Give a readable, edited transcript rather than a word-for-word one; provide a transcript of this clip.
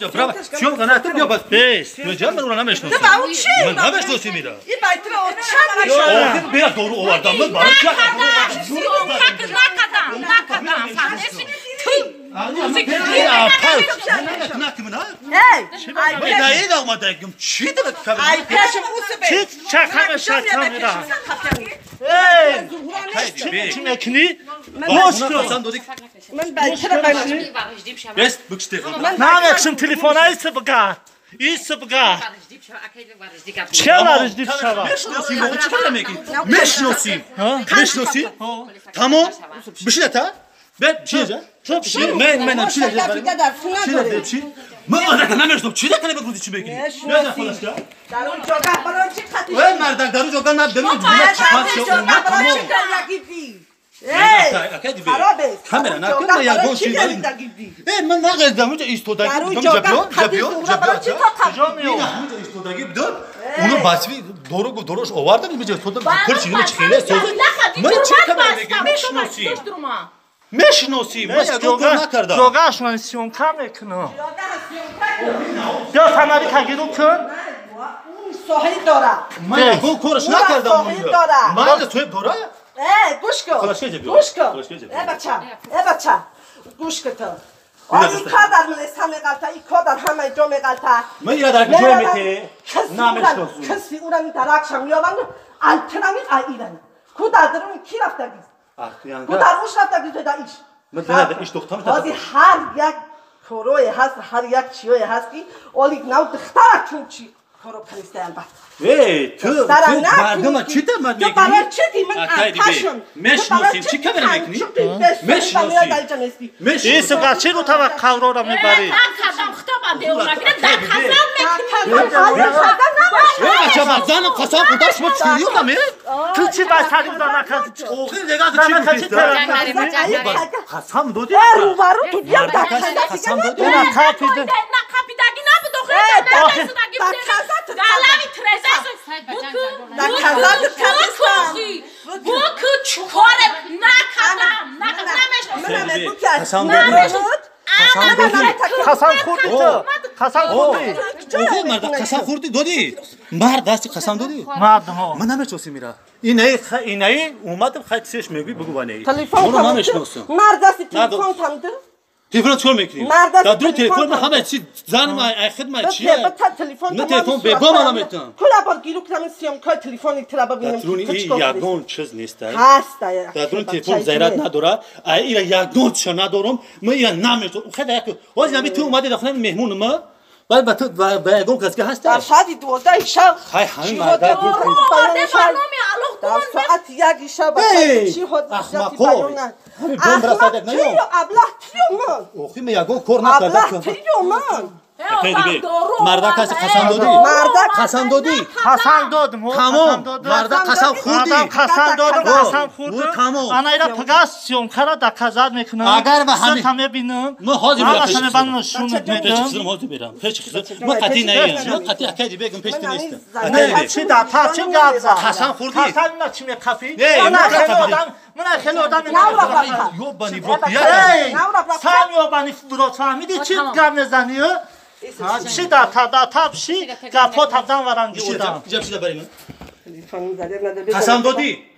Bravo. Şu kanatım yok bak. Beş. Hocam ben ona meşnosun. Ben ne meşnosun mira? İyi baytıra o çan. O bir doğru o adam mı? Bana çak. Hey, olmadım. Çiğ de bak. Ay peşim usu be. Çiğ çakama şakamira. Hey, çim ekni. Boş kırsan dodik. Ben baytıra baymışım. Bes bıkıştı. Ne eksin telefona ise bıga. İse bıga. Çelar izdip şava. Meşnosim o çıkarım ki. Meşnosim. Meşnosim. Tamam. Bir şey ta. Ben bir şey diyeceğim. Ben bir şey diyeceğim. Ben adam ne meşnom. Çiğ de kana bakıyordu içime ki. Ne de falan ya. Darun joga bana çıkartıyor. Ve merdan darun joga ne demek? Kamera ne kadar ya bu şey. Ben ne kadar mı istoda yapıyor. İstoda gidiyor. Onu basvi doğru o vardı mı bize istoda kır çiğne çıkıyor. Ben çıkamam. Meşnosim. Ben ya ne kadar. Joga şuan siyon kamekno. Ya tamari kagiru kön. Sohi dora. Ben bu konuş ne kadar mı? Ben de söyle dora. Guşko. Klaşke yapıyor. Guşko. Bacha. Guşko to. Ay kadar mı same galta, kadar hamay jome galta. Ben ya da jomete. Nameşnosun. Kısı uran darak şamyolan altınamı ay ilan. Kudadırın kirafta biz. Kudar uşrafta biz de iş. Mesela iş doktam. Hadi her yak koroy has, her yak çiyoy has ki olik nav dıxtarak çünkü koro kaliste elbet. Hey, tu mardama çita mı? Tu bana çiti men ataşın. Meşnosim çika vermek ni? Meşnosim. İse gaçero tava kavrora mi bari. Acaba zanı kasap kurtaş mı çıkıyor da mı? Kılçı basarı da nakatı çık. O gün ne kadar çıkıyor? Kasam dodi. Varu tu diyor da kasam dodi. Ona kapide. Kasan kurdu. Kasan kurdu. O marda kasam kurdu dodi. Marda kasam dodi. Mardım o. Mana meçosi mira. İneyi umadım hayt seçmeyi bu bana. Telefon Onu meçnosun. Mardası telefon tanıdı. Telefon çolmak ni. Da dur telefon mu hemen siz zanım ay xidmet çiye. Ne telefon be bom alametan. Kula bak gilu klamın siyam kay telefon itiraba benim. Tatruni iyi yagon çiz nestay. Hasta ya. Tatrun telefon zayrat nadora. Ay ila yagon çana dorum. Mı ya namet. O kadar ki. O zaman bir tu umade dakhlan mehmun mu? Bal bat yagon kaske hasta. Dar şadi doda işa. Hay hanım marda dur. Dar saat yak işa bak. Çi hod. Ahmako. Ben brasadet ne yok. Ablah tiyo mu? O kimi yagon korna kadar. Ablah tiyo mu? Marda kasan dodi. Marda kasan dodi. Kasan dodum o. Tamam. Marda kasan kurdi. Adam kasan dodum kasan kurdu. Tamam. Anayla pagasyon kara da kazar mekna. Agar ve hani. Sırtame binim. Mı hadi Ama bırak. sana ben şunu Peç dedim. kızım hadi biram. Peç kızım. Mı kati ne ya? Mı kati akadi begim peşte neste. Ne çi da taçın gazza. Kasan kurdi. Kasan na çime kafi. Ne? Ana xelodan. Mına xelodan. Yo bani brok ya. Sam yo bani brok famidi çi gam nezaniyor. Çi da ta tapşi. Kapot tabdan varangi odan. Cep size vereyim. Kasan dodi.